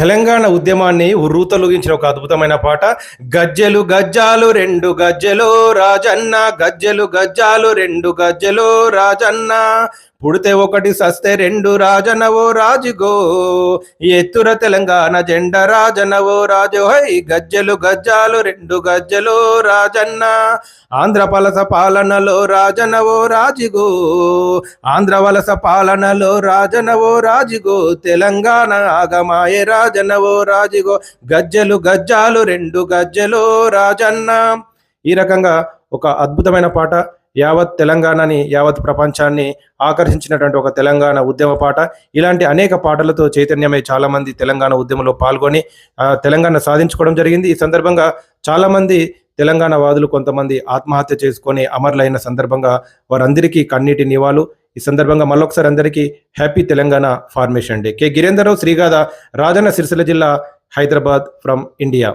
తెలంగాణ ఉద్యమాన్ని ఉర్రూతలూగించిన ఒక అద్భుతమైన పాట. గజ్జెలు గజ్జాలు రెండు గజ్జెలో రాజన్న, గజ్జెలు గజ్జాలు రెండు గజ్జెలో రాజన్న, పుడితే ఒకటి సస్తే రెండు రాజనవో రాజుగో, ఎత్తుర తెలంగాణ జెండ రాజనవో రాజు హై. గజ్జెలు గజ్జాలు రెండు గజ్జెలో రాజన్న, ఆంధ్ర వలస పాలనలో రాజనవో రాజుగో, ఆంధ్ర వలస పాలనలో రాజనవో రాజుగో, తెలంగాణ ఆగమాయే రాజనవో రాజుగో, గజ్జెలు గజ్జాలు రెండు గజ్జెలో రాజన్న. ఈ రకంగా ఒక అద్భుతమైన పాట యావత్ తెలంగాణని, యావత్ ప్రపంచాన్ని ఆకర్షించినటువంటి ఒక తెలంగాణ ఉద్యమ పాట. ఇలాంటి అనేక పాటలతో చైతన్యమై చాలామంది తెలంగాణ ఉద్యమంలో పాల్గొని తెలంగాణ సాధించుకోవడం జరిగింది. ఈ సందర్భంగా చాలామంది తెలంగాణ వాదులు కొంతమంది ఆత్మహత్య చేసుకొని అమరులైన సందర్భంగా వారందరికీ కన్నీటి నివాళులు. ఈ సందర్భంగా మళ్ళొకసారి అందరికీ happy Telangana formation day. K Girender Rao, శ్రీగాధ, రాజన్న సిరిసిల్ల జిల్లా, హైదరాబాద్ ఫ్రమ్ ఇండియా.